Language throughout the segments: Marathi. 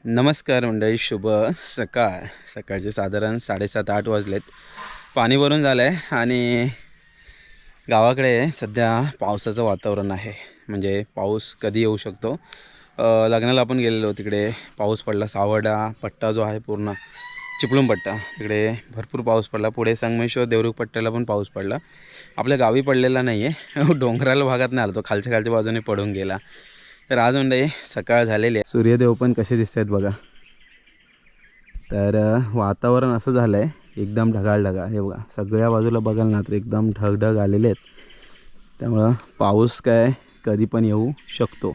नमस्कार मंडळी, शुभ सकाळचे साधारण 7:30-8 वाजलेत. पाणी भरून झालं आहे आणि गावाकडे सध्या पावसाचं वातावरण आहे. म्हणजे पाऊस कधी येऊ शकतो. लग्नाला आपण गेलेलो, तिकडे पाऊस पडला. सावडा पट्टा जो आहे पूर्ण चिपळूण पट्टा, तिकडे भरपूर पाऊस पडला. पुढे संगमेश्वर देवरुख पट्ट्याला पण पाऊस पडला. आपल्या गावी पडलेला नाही आहे, डोंगराळ भागात नाही आला तो, खालच्या बाजूने पडून गेला. तर आज मंडळी सकाळ झालेली आहे. सूर्यदेव पण कसे दिसत आहेत बघा. तर वातावरण असं झालं आहे एकदम ढगाळ. हे बघा, सगळ्या बाजूला बघाल ना तर एकदम ढग आलेले आहेत. त्यामुळं पाऊस काय कधी पण येऊ शकतो.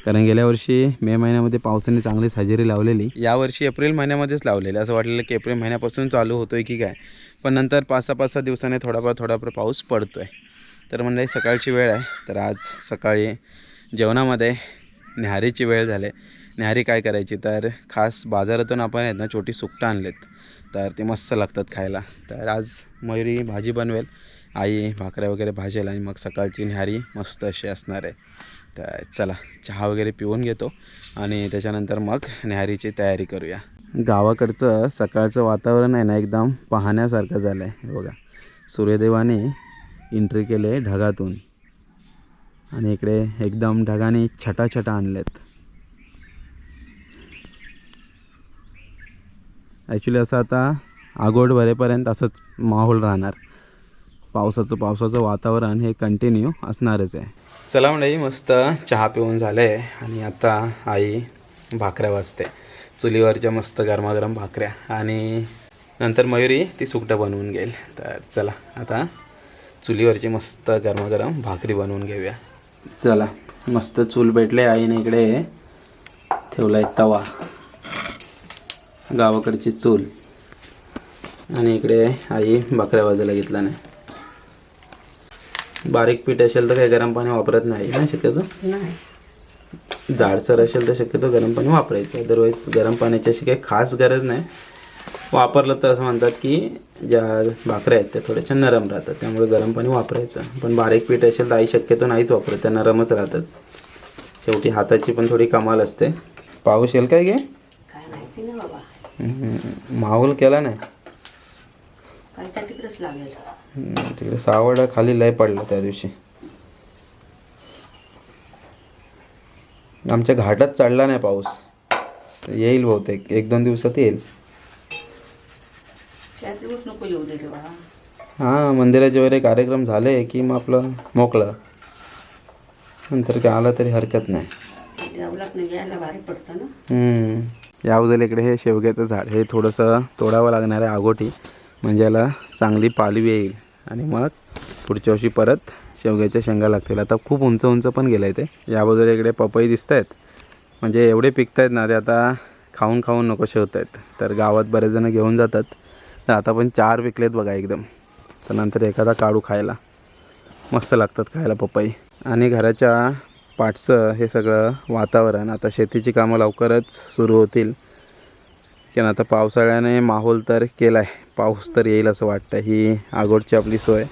कारण गेल्या वर्षी मे महिन्यामध्ये पावसाने चांगलीच हजेरी लावलेली. यावर्षी एप्रिल महिन्यामध्येच लावलेली. असं वाटलेलं की एप्रिल महिन्यापासून चालू होतो आहे की काय, पण नंतर 5-6 दिवसाने थोडाफार पाऊस पडतो आहे. तर म्हणजे सकाळची वेळ आहे. तर आज सकाळी जेवणामध्ये न्याहारीची वेळ झाली. न्याहारी काय करायची, तर खास बाजारातून आपण आहेत ना छोटी सुकटं आणलेत, तर ते मस्त लागतात खायला. तर आज मयुरी भाजी बनवेल, आई भाकऱ्या वगैरे भाजेल आणि मग सकाळची न्याहारी मस्त अशी असणार आहे. तर चला चहा वगैरे पिऊन घेतो आणि त्याच्यानंतर मग न्याहारीची तयारी करूया. गावाकडचं सकाळचं वातावरण आहे ना एकदम पाहण्यासारखं झालं आहे. बघा, सूर्यदेवाने एंट्री केले ढगातून आणि इकडे एकदम ढगाने छटा आणलेत. ॲक्च्युली असं आता आगोड भरेपर्यंत असंच माहोल राहणार. पावसाचं वातावरण हे कंटिन्यू असणारच आहे. चला मंडळी, मस्त चहा पिऊन झालं आहे आणि आता आई भाकऱ्या वाजते. चुलीवरच्या मस्त गरमागरम भाकऱ्या आणि नंतर मयुरी ती सुकटं बनवून घेईल. तर चला आता चुलीवरची मस्त गरमागरम भाकरी बनवून घेऊया. चला, मस्त चूल पेटले. आईने इकडे ठेवला आहे तवा, गावाकडची चूल, आणि इकडे आई भाकऱ्या वाजायला घेतला. नाही बारीक पीठ असेल तर काही गरम पाणी वापरत नाही ना शक्यतो. नाही, जाडसर असेल तर शक्यतो गरम पाणी वापरायचं. अदरवाईज गरम पाण्याची अशी काही खास गरज नाही. वापरलं तर असं म्हणतात की ज्या भाकऱ्या आहेत त्या थोड्याशा नरम राहतात, त्यामुळे गरम पाणी वापरायचं. पण बारीक पीठ असेल तर आई शक्यतो नाहीच वापरत, त्या नरमच राहतात. शेवटी हाताची पण थोडी कमाल असते. पाऊस येईल काय घे, काय माहिती ना बाबा, माहोल केला नाही. कालच्या तिकडेच लागेल. तिकडे सावडा खाली लय पडला त्या दिवशी. आमच्या घाटात चढला नाही पाऊस. येईल बहुतेक 1-2 दिवसात येईल. त्या दिवस नको येऊ दे रे बाबा. हां, मंदिराचे वगैरे कार्यक्रम झाले की मग आपलं मोकळं, नंतर काय आला तरी हरकत नाही. देवलात नाही यायला भारी पडतं ना. या बाजूला इकडे हे शेवग्याचं झाड, हे थोडंसं तोडावं लागणार आहे आगोटी, म्हणजे याला चांगली पालवी येईल आणि मग पुढच्या वर्षी परत शेवग्याच्या शेंगा लागतील. आता खूप उंच पण गेलं आहे ते. या बाजूला इकडे पपई दिसत आहेत, म्हणजे एवढे पिकत आहेत ना ते आता खाऊन नको शेवत आहेत. तर गावात बरेच जण घेऊन जातात. तर आता पण 4 पिकलेत बघा एकदम. तर नंतर एखादा काढू खायला, मस्त लागतात खायला पपई. आणि घराच्या पाठचं हे सगळं वातावरण, आता शेतीची कामं लवकरच सुरू होतील. कारण आता पावसाळ्याने माहोल तर केला आहे, पाऊस तर येईल असं वाटतं. ही आगोडची आपली सोय,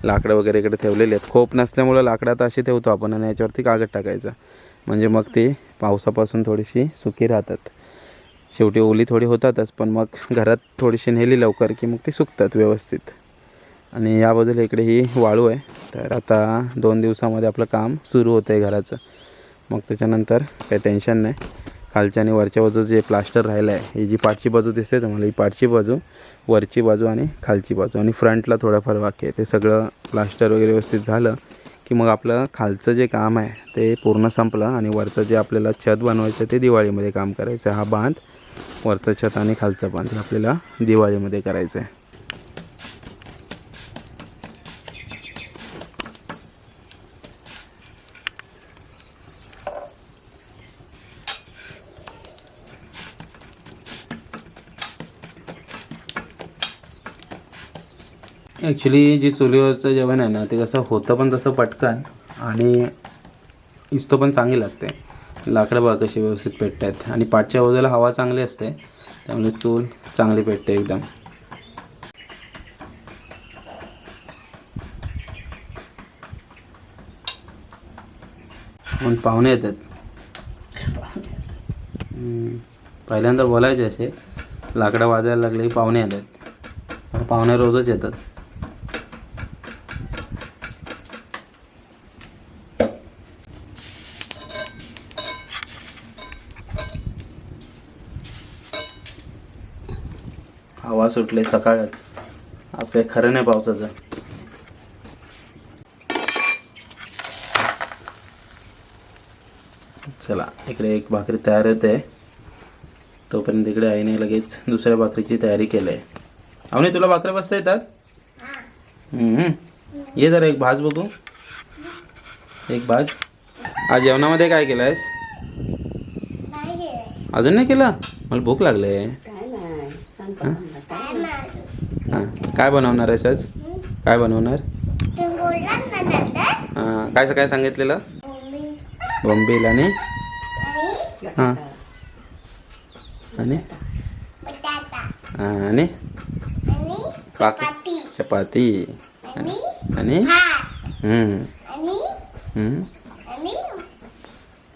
लाकडं वगैरे इकडे ठेवलेली आहेत. खोप नसल्यामुळं लाकडं आता अशी ठेवतो आपण आणि याच्यावरती कागद टाकायचं, म्हणजे मग ती पावसापासून थोडीशी सुकी राहतात. शेवटी ओली थोडी होतातच, पण मग घरात थोडीशी नेली लवकर की मग ती सुकतात व्यवस्थित. आणि या बाजूला इकडे ही वाळू आहे. तर आता 2 दिवसामध्ये आपलं काम सुरू होतं आहे घराचं. मग त्याच्यानंतर काही टेन्शन नाही. खालच्या आणि वरच्या बाजू जे प्लास्टर राहिलं आहे, ही जी पाठची बाजू दिसते तुम्हाला, ही पाठची बाजू, वरची बाजू आणि खालची बाजू, आणि फ्रंटला थोडंफार बाकी आहे. ते सगळं प्लास्टर वगैरे व्यवस्थित झालं की मग आपलं खालचं जे काम आहे ते पूर्ण संपलं आणि वरचं जे आपल्याला छत बनवायचं ते दिवाळीमध्ये काम करायचं. हा बांध, वरचं छत आणि खालचं बांध हे आपल्याला दिवाळीमध्ये करायचं आहे. ॲक्च्युली जी चुलीवरचं जेवण आहे ना ते कसं होतं पण तसं पटकन, आणि इस्तो पण चांगली लागते. लाकडं बघा कशी व्यवस्थित पेटत आहेत आणि पाठच्या बाजूला हवा चांगली असते, त्यामुळे चूल चांगली पेटते एकदम. म्हणून पाहुणे येतात. पहिल्यांदा बोलायचे असे, लाकडं वाजायला लागले की पाहुणे आलेत. पाहुणे रोजच येतात. हवा सुटले सकाळच, आज काही खरं नाही पावसाचं. चला इकडे एक भाकरी तयार होते, तोपर्यंत इकडे आईने लगेच दुसऱ्या भाकरीची तयारी केली आहे. अवनी तुला भाकऱ्या बसता येतात? ये जरा एक भाज बघू, एक भाज. आज जेवणामध्ये काय केलं आहेस? अजून नाही केलं? मला भूक लागली आहे. काय नाही सांगतो काय नाही. हां काय बनवणार आहेस आज? काय बनवणार? हां काय काय सांगितलेलं? बोंबील आणि हां आणि आणि काकी चपाती आणि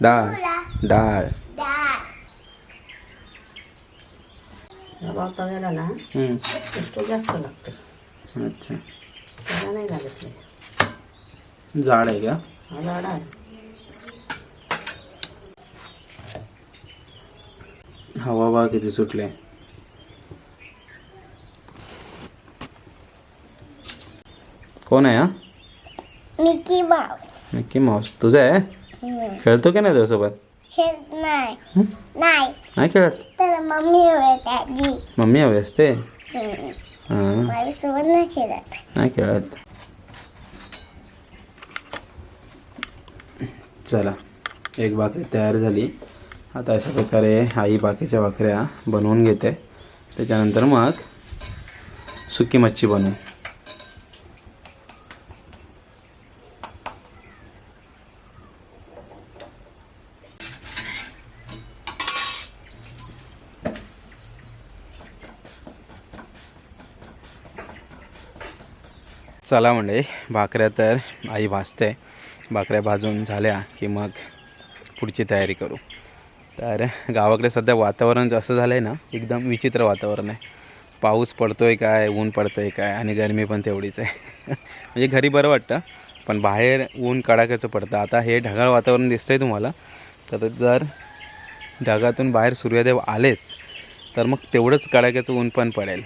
डाळ डाळ. रवा तव्याला ना तो जास्त लागतो. अच्छा त्याला नाही लागत नाही. जाड आहे का? हा झाड आहे. हवा बा किती सुटले. कोण आहे हा? Mickey Mouse. मिकी माऊस तुझा आहे? खेळतो की नाही तुझ्यासोबत? खेळत नाही. नाही खेळत? तर मम्मी हवे त्याची. मम्मी हवी असते? हां माझ्यासोबत नाही खेळत. नाही खेळत. चला एक भाकरी तयार झाली. आता अशा प्रकारे आई बाकीच्या भाकऱ्या बनवून घेते, त्याच्यानंतर मग सुकी मच्छी बनवू. चला म्हणजे भाकऱ्या तर आई भाजते. भाकऱ्या भाजून झाल्या की मग पुढची तयारी करू. तर गावाकडे सध्या वातावरण जसं झालं आहे ना, एकदम विचित्र वातावरण आहे. पाऊस पडतो आहे काय, ऊन पडतं आहे काय, आणि गरमी पण तेवढीच आहे. म्हणजे घरी बरं वाटतं, पण बाहेर ऊन कडाक्याचं पडतं. आता हे ढगाळ वातावरण दिसतं आहे तुम्हाला, तर जर ढगातून बाहेर सूर्यदेव आलेच तर मग तेवढंच कडाक्याचं ऊन पण पडेल.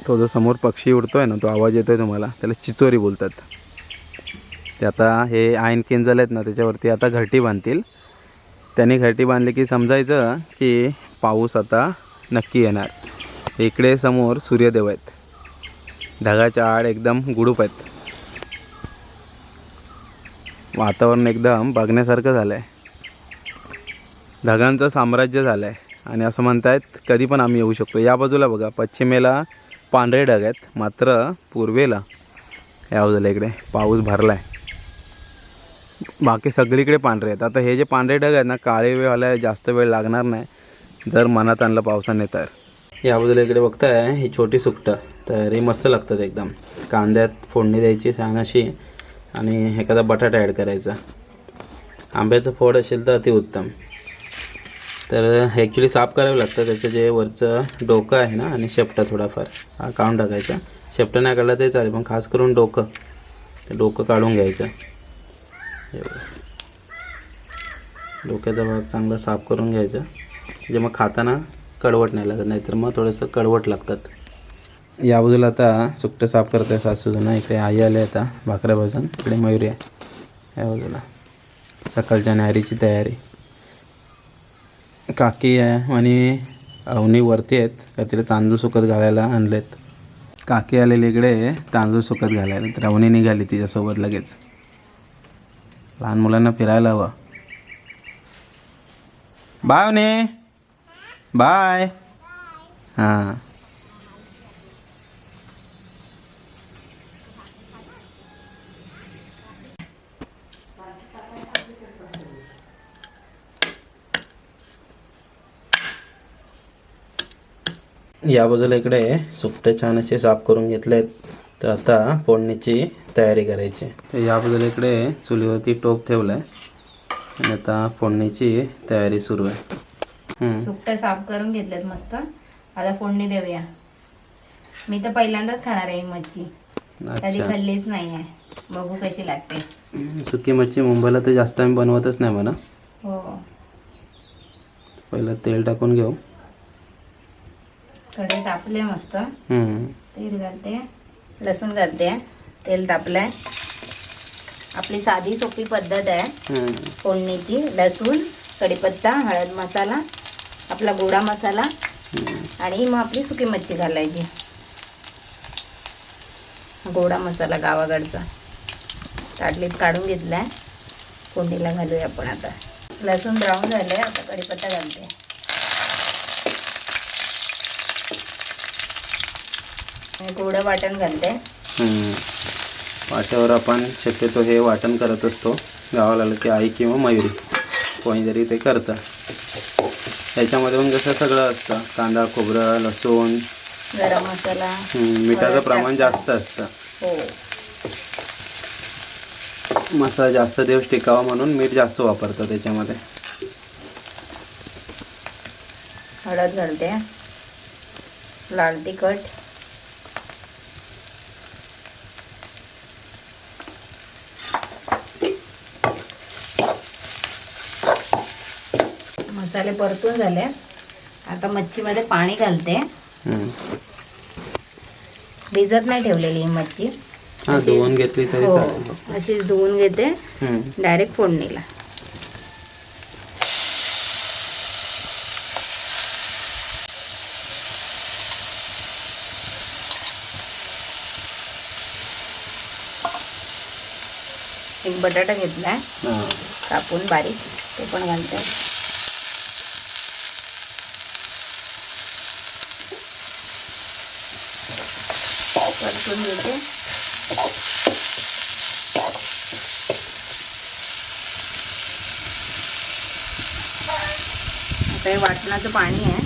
तो जो समोर पक्षी उडतो आहे ना, तो आवाज येतो आहे तुम्हाला, त्याला चिचोरी बोलतात. ते आता हे ऐन केंजल आहेत ना, त्याच्यावरती आता घरटी बांधतील. त्यांनी घरटी बांधली की समजायचं की पाऊस आता नक्की येणार. इकडे समोर सूर्यदेव आहेत, ढगाच्या आड एकदम गुडूप आहेत. वातावरण एकदम बघण्यासारखं झालं आहे. ढगांचं साम्राज्य झालं आहे आणि असं म्हणतायत कधी पण आम्ही येऊ शकतो. या बाजूला बघा, पश्चिमेला पांढरे ढग आहेत, मात्र पूर्वेला या बाजूला इकडे पाऊस भरला आहे. बाकी सगळीकडे पांढरे आहेत. आता हे जे पांढरे ढग आहेत ना, काळे वेळ आला, जास्त वेळ लागणार नाही जर मनात आणलं पावसाने तर. या बाजूला इकडे बघताय ही छोटी सुकटं, तर ही मस्त लागतात एकदम. कांद्यात फोडणी द्यायची छान अशी, आणि एखादा बटाटा ॲड करायचा. आंब्याचं फोड असेल तर अतिउत्तम. तर ॲक्च्युली साफ करावं लागतं. त्याचं जे वरचं डोकं आहे ना आणि शेपटा थोडाफार हा काढून टाकायचा. शेपटा नाही काढला तरी चालेल, पण खास करून डोकं, ते डोकं काढून घ्यायचं. डोक्याचा भाग चांगला साफ करून घ्यायचा, म्हणजे मग खाताना कडवट नाही लागत, नाहीतर मग थोडंसं कडवट लागतात. या बाजूला आता सुकटं साफ करत आहे सासूजणं. इकडे आई आले आता भाकऱ्या भाजून. इकडे मयुरी आहे या बाजूला. सकाळच्या न्याहारीची तयारी. काकी आहे आणि अवनी वरती आहेत, काहीतरी तांदूळ सुकत घालायला आणलेत. काकी आलेली इकडे तांदूळ सुकत घालायला, तर अवनी निघाली तिच्यासोबत लगेच. लहान मुलांना फिरायला हवं. Bye Avani, bye. हां या बाजूला इकडे सुकटे छान असे साफ करून घेतलेत. तर आता फोडणीची तयारी करायची. तर या बाजूला इकडे चुलीवरती टोप ठेवला आहे आणि आता फोडणीची तयारी सुरू आहे. सुकटे साफ करून घेतलेत मस्त. आता फोडणी देऊया. मी तर पहिल्यांदाच खाणार आहे ही मच्छी, कधी खाल्लीच नाही आहे. बघू कशी लागते. सुकी मच्छी मुंबईला तर जास्त आम्ही बनवतच नाही म्हणा. हो, पहिलं तेल टाकून घेऊ. कढई तापले मस्त. तेल घालते, लसूण घालते. तेल तापलंय. आपली साधी सोपी पद्धत आहे फोडणीची. लसूण, कढीपत्ता, हळद मसाला, आपला गोडा मसाला आणि मग आपली सुकी मच्छी घालायची. गोडा मसाला गावाकडचा ताटलीत काढून घेतलाय. फोडणीला घालूया आपण. आता लसूण ब्राऊन झालंय. आता कढीपत्ता घालते. गोडं वाटण घालते. वाट्यावर आपण शक्यतो हे वाटण करत असतो. गावाला आलं की आई किंवा मयुरी कोणीतरी ते करतं. त्याच्यामध्ये पण कसं सगळं असतं, कांदा, खोबरं, लसूण, गरम मसाला, मिठाचं प्रमाण जास्त असतं. हो, मसाला जास्त दिवस टिकावा म्हणून मीठ जास्त वापरतं त्याच्यामध्ये. हळद घालते, लाल तिखट, मसाले परतून झाले. आता मच्छीमध्ये पाणी घालते. भिजत नाही ठेवलेली ही मच्छी. धुवून घेतली तरी चालेल. अशीच धुवून घेते डायरेक्ट फोडणीला. एक बटाटा घेतलाय कापून बारीक, तो पण घालते. परतून घेते. आता हे वाटणाचं पाणी आहे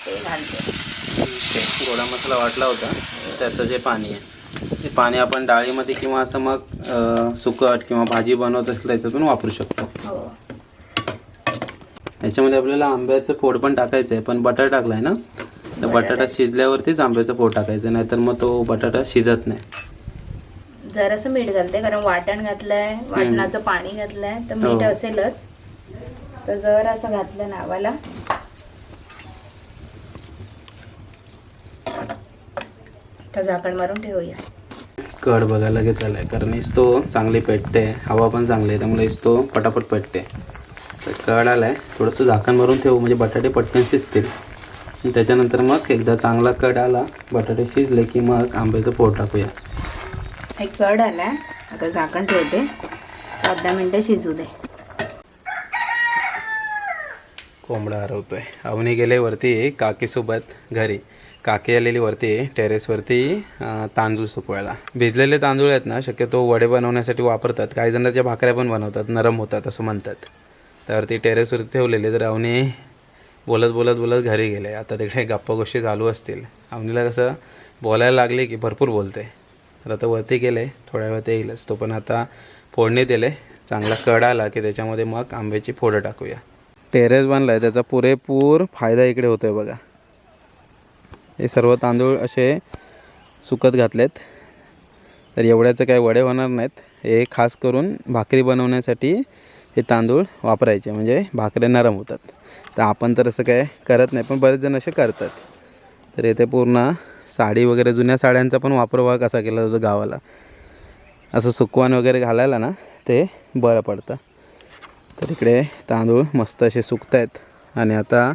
ते घालते. गोडा मसाला वाटला होता त्याचं जे पाणी आहे ते पाणी आपण डाळीमध्ये किंवा असं मग सुकट किंवा भाजी बनवत असेल त्याच्यातून वापरू शकतो. हो, याच्यामध्ये आपल्याला आंब्याचं फोड पण टाकायचं आहे, पण बटाटा टाकलाय ना, तर बटाटा शिजल्यावरतीच आंब्याचं फोड टाकायचं, नाहीतर मग तो बटाटा शिजत नाही. जरासं मीठ घालते कारण वाटण घातलंय, वाटणाचं पाणी घातलंय तर मीठ असेलच. तर जर असं घातलं नावाला तर झाकण मारून ठेवूया. कड बघायला लगेच आलाय कारण इस्तो चांगली पेटते, हवा पण चांगली आहे त्यामुळे इस्तो पटापट पेटते. तर कड आलाय, थोडंसं झाकण मारून ठेवू म्हणजे बटाटे पटकन शिजतील. त्याच्यानंतर मग एकदा चांगला कड आला, बटाटे शिजले की मग आंब्याचं फोड टाकूया. एक कड आलाय, आता झाकण ठेवते. 10 मिनटं शिजू दे. कोंबडा हरवतोय. अवनी गेले वरती काकीसोबत घरी. काकी आलेली वरती टेरेसवरती तांदूळ सुकवायला. भिजलेले तांदूळ आहेत ना, शक्यतो वडे बनवण्यासाठी वापरतात. काही जणांच्या भाकऱ्या पण बनवतात, नरम होतात असं म्हणतात. तर ती टेरेसवरती ठेवलेली. तर अवनी बोलत बोलत बोलत घरी गेले. आता तिकडे गप्पा गोष्टी चालू असतील. अवनीला कसं बोलायला लागले की भरपूर बोलते. तर आता वरती गेले, थोड्या वेळात येईलच. तो पण आता फोडणी दिले. चांगला कड आला की त्याच्यामध्ये मग आंब्याची फोडं टाकूया. टेरेस बांधला आहे, त्याचा पुरेपूर फायदा इकडे होतो आहे बघा. हे सर्व तांदूळ असे सुकत घातलेत. तर एवढ्याचं काही वडे होणार नाहीत. हे खास करून भाकरी बनवण्यासाठी हे तांदूळ वापरायचे, म्हणजे भाकऱ्या नरम होतात. तर आपण तर असं काय करत नाही, पण बरेच जण असे करतात. तर इथे पूर्ण साडी वगैरे, जुन्या साड्यांचा पण वापर बघा कसा केला जातो गावाला. असं सुकवान वगैरे घालायला ना ते बरं पडतं. तर इकडे तांदूळ मस्त असे सुकत आहेत. आणि आता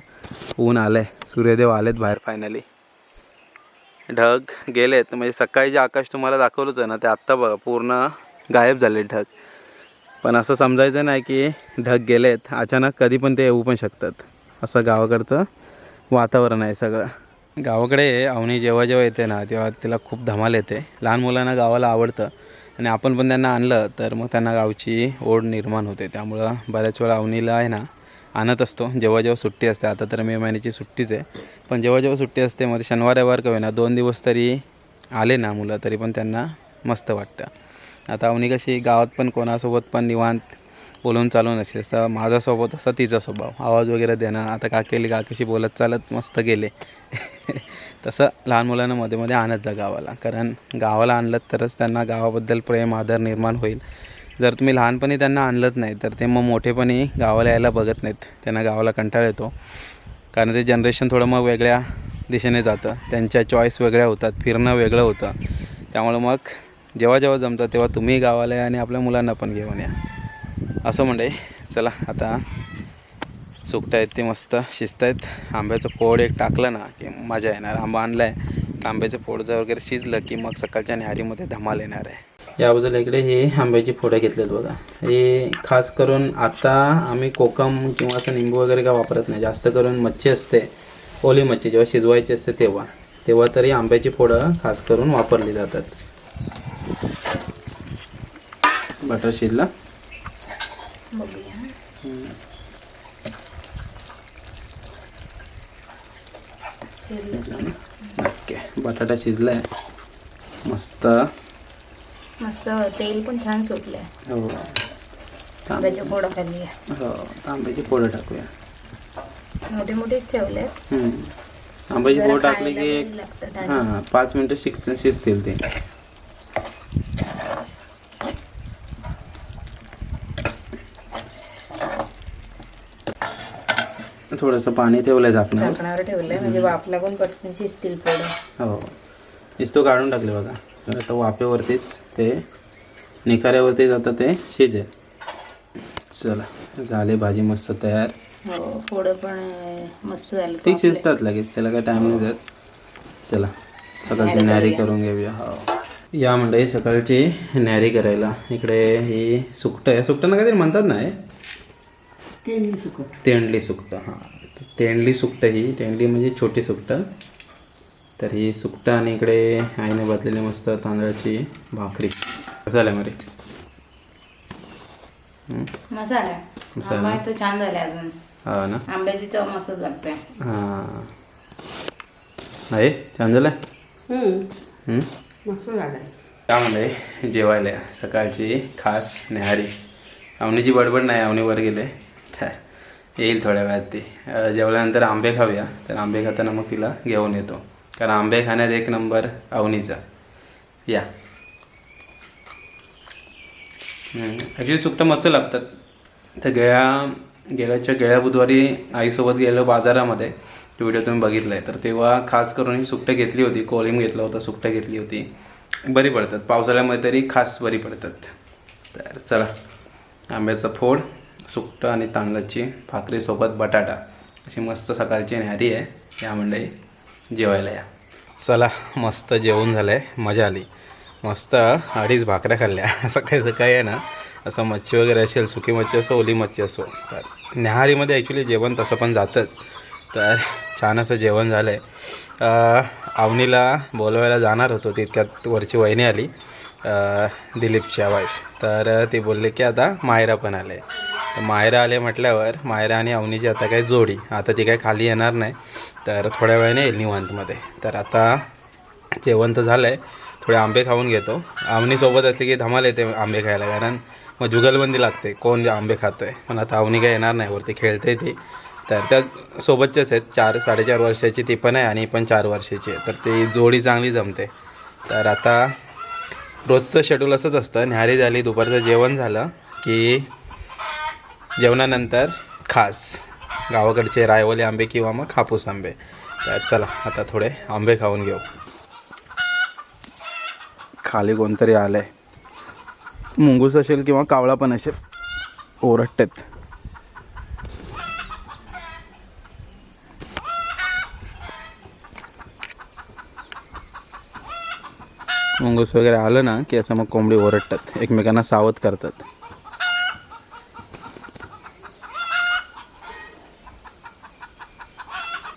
ऊन आलं आहे, सूर्यदेव आलेत बाहेर फायनली. ढग गेलेत, म्हणजे सकाळी जे आकाश तुम्हाला दाखवलंच आहे ना, ते आत्ता बघा पूर्ण गायब झाले ढग. पण असं समजायचं नाही की ढग गेलेत, अचानक कधी पण ते येऊ पण शकतात. असं गावाकडचं वातावरण आहे सगळं. गावाकडे अवनी जेव्हा जेव्हा येते ना, तेव्हा तिला खूप धमाल येते. लहान मुलांना गावाला आवडतं आणि आपण पण त्यांना आणलं तर मग त्यांना गावची ओढ निर्माण होते. त्यामुळं बऱ्याच वेळा अवनीला आहे ना आणत असतो जेव्हा जेव्हा सुट्टी असते. आता तर मे महिन्याची सुट्टीच आहे, पण जेव्हा जेव्हा सुट्टी असते मध्ये शनिवार रविवार का होईना 2 दिवस तरी आले ना मुलं, तरी पण त्यांना मस्त वाटतं. आता अवनी कशी गावात पण कोणासोबत पण निवांत बोलून चालून असेल, तर माझा स्वभाव तसा तिचा स्वभाव, आवाज वगैरे देणं. आता काकीशी बोलत चालत मस्त गेले. तसं लहान मुलांना मध्ये मध्ये आणत जा गावाला, कारण गावाला आणलं तरच त्यांना गावाबद्दल प्रेम आदर निर्माण होईल. जर तुम्ही लहानपणी त्यांना आणलंच नाही तर ते मग मोठेपणी गावाला यायला बघत नाहीत, त्यांना गावाला कंटाळा येतो. कारण ते जनरेशन थोडं मग वेगळ्या दिशेने जातं, त्यांच्या चॉईस वेगळ्या होतात, फिरणं वेगळं होतं. त्यामुळं मग जेव्हा जेव्हा जमतं तेव्हा तुम्ही गावाला या आणि आपल्या मुलांना पण घेऊन या. असं म्हणजे चला आता सुकटा आहेत ते मस्त शिजत आहेत. आंब्याचं फोड एक टाकलं ना की मजा येणार. आंबा आणला आहे, आंब्याचं फोड जर वगैरे शिजलं की मग सकाळच्या न्याहारीमध्ये धमाल येणार आहे. या बाजूला इकडे ही आंब्याची फोडं घेतलेत बघा. हे खास करून आता आम्ही कोकम किंवा असं निंबू वगैरे काय वापरत नाही, जास्त करून मच्छी असते, ओली मच्छी जेव्हा शिजवायची असते तेव्हा तरी आंब्याची फोडं खास करून वापरली जातात. बटर शिजला बघूया. ओके, बटाटा शिजलाय मस्त. मस्त तेल पण छान सुटलंय. हो, आंब्याच्या फोडं खाल्ली. हो, आंब्याची फोडं टाकूया. मोठे मोठेच ठेवले. आंब्याची फोड टाकली की हां 5 मिनटं शिजतील ते. थोडंसं पाणी ठेवलंय झाकणावर ठेवलंय म्हणजे वाफला पण पटकन शिजतील फोडं. हो, इस्तो काढून टाकले बघा. तर आता वाफेवरतीच ते निखाऱ्यावरतीच आता ते शिजेल. चला झाले, भाजी मस्त तयार. हो, फोडं पण मस्त झालं. ते शिजतात लगेच, त्याला काय टाईम नाही जात. चला सकाळची न्याहारी करून घेऊया. हो या मंडळी सकाळची न्याहारी करायला. इकडे ही सुकटं आहे, सुकटं काहीतरी म्हणतात ना, तेंडली सुकटं. हां, तेंडली सुकटं. ही तेंडली म्हणजे छोटी सुकटं. तर ही सुकटं आणि इकडे आईने भाजलेली मस्त तांदळाची भाकरी. कसं झालं मरे? मसाला आंबा तो छान झाला अजून. हा ना, आंब्याची चव मस्त लागते. हां आहे, छान झालं. मस्त झालं. त्यामध्ये जेवायला या. सकाळची खास न्याहारी. अवनीची बडबड नाही, अवनी वर गेले, येईल थोड्या वेळात ती. जेवल्यानंतर आंबे खाऊया. तर आंबे खाताना मग तिला घेऊन येतो, कारण आंबे खाण्यात एक नंबर अवनीचा. या ॲक्च्युली सुकटं मस्त लागतात. तर गेल्या बुधवारी आईसोबत गेलो बाजारामध्ये, तो व्हिडिओ तुम्ही बघितला आहे. तर तेव्हा खास करून ही सुकटं घेतली होती, कोलिम घेतला होता, सुकटं घेतली होती. बरी पडतात पावसाळ्यामध्ये तरी, खास बरी पडतात. तर चला, आंब्याचा फोड, सुकटं आणि तांदळाची भाकरीसोबत बटाटा, अशी मस्त सकाळची न्याहारी आहे. या मंडळी जेवायला या. चला मस्त जेवण झालं आहे, मजा आली. मस्त 2.5 भाकऱ्या खाल्ल्या. सकाळी आहे ना, असं मच्छी वगैरे असेल, सुकी मच्छी असो, ओली मच्छी असो. तर न्याहारीमध्ये ॲक्च्युली जेवण तसं पण जातंच. तर छान असं जेवण झालं आहे. अवनीला बोलवायला जाणार होतो, तितक्यात वरची वहिनी आली, दिलीपच्या वाईफ. तर ती बोलले की आता मायरा पण आले. तर मायरा आले म्हटल्यावर मायरा आणि अवनीची आता काही जोडी, आता ती काही खाली येणार नाही, तर थोड्या वेळाने येईल निवांतमध्ये. तर आता जेवण तर झालं आहे, थोडे आंबे खाऊन घेतो. अवनीसोबत असली की धमाल येते आंबे खायला, कारण मग जुगलबंदी लागते कोण आंबे खातो आहे. पण आता अवनी काही येणार नाही, वरती खेळते ती. तर त्या सोबतच्याच आहेत, 4-4.5 वर्षाची ती पण आहे आणि पण 4 वर्षाची आहे. तर ती जोडी चांगली जमते. तर आता रोजचं शेड्यूल असंच असतं. न्याहारी झाली, दुपारचं जेवण झालं की जेवणानंतर खास गावाकडचे रायवले आंबे किंवा मग हापूस आंबे. तर चला आता थोडे आंबे खाऊन घेऊ. खाली कोणतरी आलं आहे, मुंगूस असेल किंवा कावळा पण असेल, ओरडतात. मुंगूस वगैरे आलं ना की असं मग कोंबडी ओरडतात, एकमेकांना सावध करतात.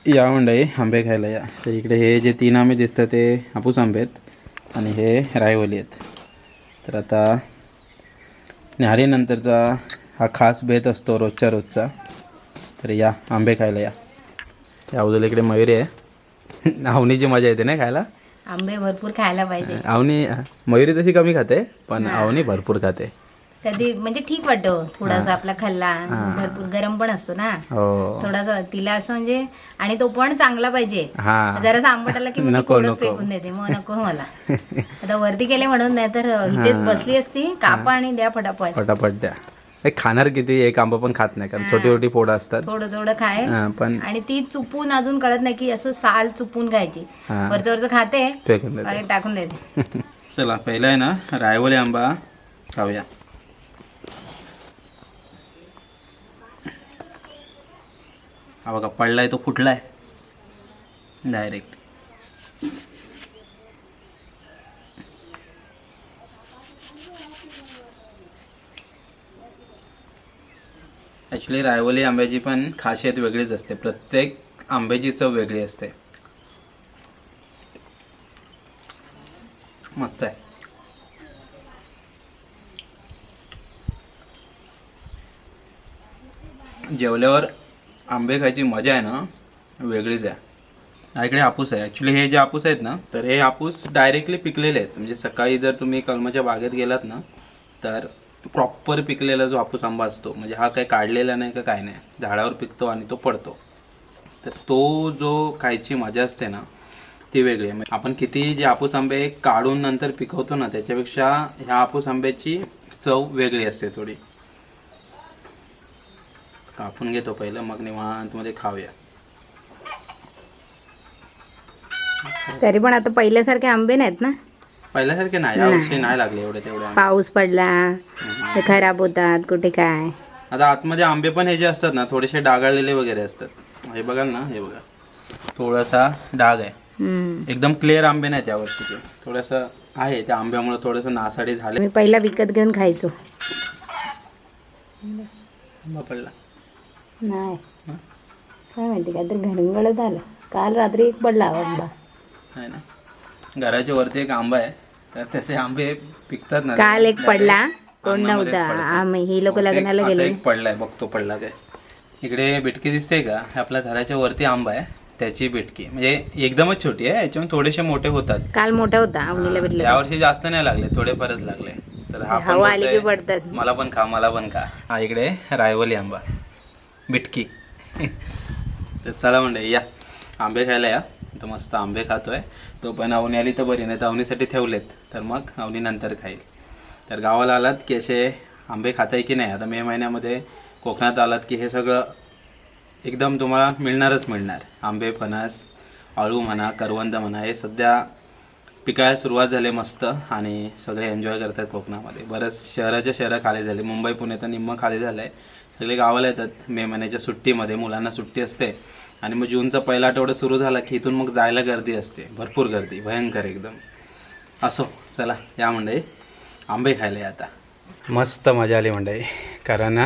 या मंडळी आंबे खायला या. तर इकडे हे जे 3 आंबे दिसतात ते हापूस आंबे आहेत आणि हे रायवली आहेत. तर आता न्याहारीनंतरचा हा खास बेत असतो रोजच्या रोजचा. तर या आंबे खायला या. या बाजूला इकडे मयुरी आहे. अवनीची मजा येते ना खायला. आंबे भरपूर खायला पाहिजे. अवनी मयुरी तशी कमी खाते पण अवनी भरपूर खाते. कधी म्हणजे ठीक वाटतं थोडासा आपला खाल्ला, भरपूर गरम पण असतो ना हो थोडासा तिला असं म्हणजे, आणि तो पण चांगला पाहिजे. हा जरासा आंबट आला की मग ती नको, कोडच नको. फेकून देते, मग नको मला. आता वरती गेले म्हणून, नाही तर इथेच बसली असती. कापा आणि द्या फटाफट. पटापट द्या. खाणार किती, एक आंबा पण खात नाही कारण छोटी छोटी पोडं असतात. थोडं थोडं खाय. पण आणि ती चुपून अजून कळत नाही की असं साल चुपून खायची. वरचं वरचं खाते, फेकून देते. बाकी टाकून देते. चला पहिला आहे ना रायवली आंबा खाऊया. हा बघा पडलाय तो, फुटलाय डायरेक्ट. ॲक्च्युली रायवली आंब्याची पण खासियत वेगळीच असते. प्रत्येक आंब्याची चव वेगळी असते. मस्त आहे. जेवल्यावर आंबे खायची मजा आहे ना वेगळीच आहे. इकडे हापूस आहे. ॲक्च्युली हे जे हापूस आहेत ना, तर हे हापूस डायरेक्टली पिकलेले आहेत. म्हणजे सकाळी जर तुम्ही कलमाच्या बागेत गेलात ना, तर प्रॉपर पिकलेला जो हापूस आंबा असतो, म्हणजे हा काही काढलेला नाही का काय नाही, झाडावर पिकतो आणि तो पडतो. तर तो जो खायची मजा असते ना ती वेगळी आहे. आपण किती जे हापूस आंबे काढून नंतर पिकवतो ना, त्याच्यापेक्षा ह्या हापूस आंब्याची चव वेगळी असते थोडी. कापून घेतो पहिलं, मग निवांतमध्ये खाऊया. तरी पण आता पहिल्यासारखे आंबे नाहीत ना, पहिल्यासारखे नाही, यावर्षी नाही लागले एवढे तेवढे आंबे. पाऊस पडला ते खराब होतात कुठे काय. आता आतमध्ये आंबे पण हे जे असतात ना थोडेसे डागाळलेले वगैरे असतात. हे बघाल ना, हे बघा थोडासा डाग आहे. एकदम क्लिअर आंबे नाहीत यावर्षीचे, थोडंसं आहे त्या आंब्यामुळे थोडंसं नासाडी झाले. मी पहिला विकत घेऊन खायचो. आंबा पडला नाही काय माहिती, काहीतरी घरंगळ झालं. काल रात्री एक पडला आंबा आहे ना. घराच्या वरती एक आंबा आहे, तर त्याचे आंबे पिकतात ना. काल एक पडला, कोण अंगणामध्येच नव्हता. पडतात. आम्ही ही लोक बहुतेक लग्नाला आता गेले. एक पडलाय, बघतो पडला काय. इकडे बिटकी दिसते का, हे आपल्या घराच्या वरती आंबा आहे त्याची बिटकी. म्हणजे एकदमच छोटी आहे, याच्यावर थोडेसे मोठे होतात. काल मोठा होता आवडीला भेटला. यावर्षी जास्त नाही लागले, थोडे फारच लागले. तर हा पण हवा आली की बोलतोय, पडतात. मला पण खा, मला पण खा. हा इकडे रायवली आंबा बिटकी. तर चला मंडळी या आंबे खायला या. तर मस्त आंबे खातोय. तो पण अवनी आली तर बरी, नाही तर अवनीसाठी ठेवलेत, तर मग अवनी नंतर खाईल. तर गावाला आलात की असे आंबे खाताय की नाही. आता मे महिन्यामध्ये कोकणात आलात की हे सगळं एकदम तुम्हाला मिळणारच मिळणार. आंबे, फणस, आळू म्हणा, करवंद म्हणा, हे सध्या पिकायला सुरुवात झाली मस्त. आणि सगळे एन्जॉय करतात कोकणामध्ये. बरंच शहराच्या शहरं खाली झाली. मुंबई पुणे तर निम्मं खाली झालं आहे. सगळे गावाला येतात मे महिन्याच्या सुट्टीमध्ये. मुलांना सुट्टी असते आणि मग जूनचा पहिला आठवडा सुरू झाला की इथून मग जायला गर्दी असते, भरपूर गर्दी, भयंकर एकदम. असो चला या मंडळी आंबे खायला आता. मस्त मजा आली मंडळी, कारण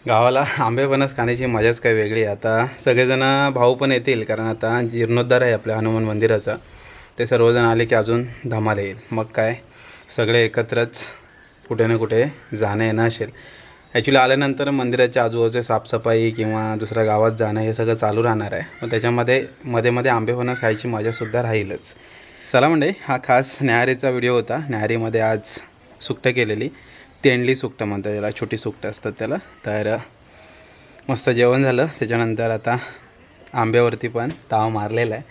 गावाला आंबे फणस खाण्याची मजाच काही वेगळी आहे. आता सगळेजण भाऊ पण येतील, कारण आता जीर्णोद्धार आहे आपल्या हनुमान मंदिराचा. ते सर्वजण आले की अजून धमाल येईल. मग काय सगळे एकत्रच कुठे ना कुठे जाणं येणं असेल. ॲक्च्युली आल्यानंतर मंदिराच्या आजूबाजूचे साफसफाई किंवा दुसऱ्या गावात जाणं हे सगळं चालू राहणार आहे. मग त्याच्यामध्ये मध्ये आंबे फणस खायची मजासुद्धा राहीलच. चला मंडळी, हा खास न्याहारीचा व्हिडिओ होता. न्याहारीमध्ये आज सुकटं केलेली, तेंडली सुकटं म्हणतात त्याला, छोटी सुकटं असतात त्याला. तर मस्त जेवण झालं. त्याच्यानंतर आता आंब्यावरती पण ताव मारलेला आहे.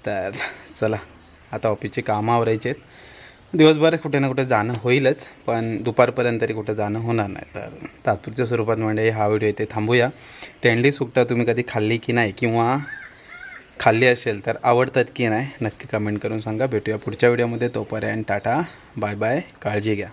तर चला आता ऑफिसची कामं आवरायची आहेत. दिवसभर कुठे ना कुठे जाणं होईलच, पण दुपारपर्यंत तरी कुठं जाणं होणार नाही. तर तात्पुरत्या स्वरूपात म्हणजे हा व्हिडिओ इथे थांबूया. तेंडली सुकटं तुम्ही कधी खाल्ली की नाही, किंवा खाल्ली असेल तर आवडतात की नाही, नक्की कमेंट करून सांगा. भेटूया पुढच्या व्हिडिओमध्ये. तोपर्यंत टाटा बाय बाय, काळजी घ्या.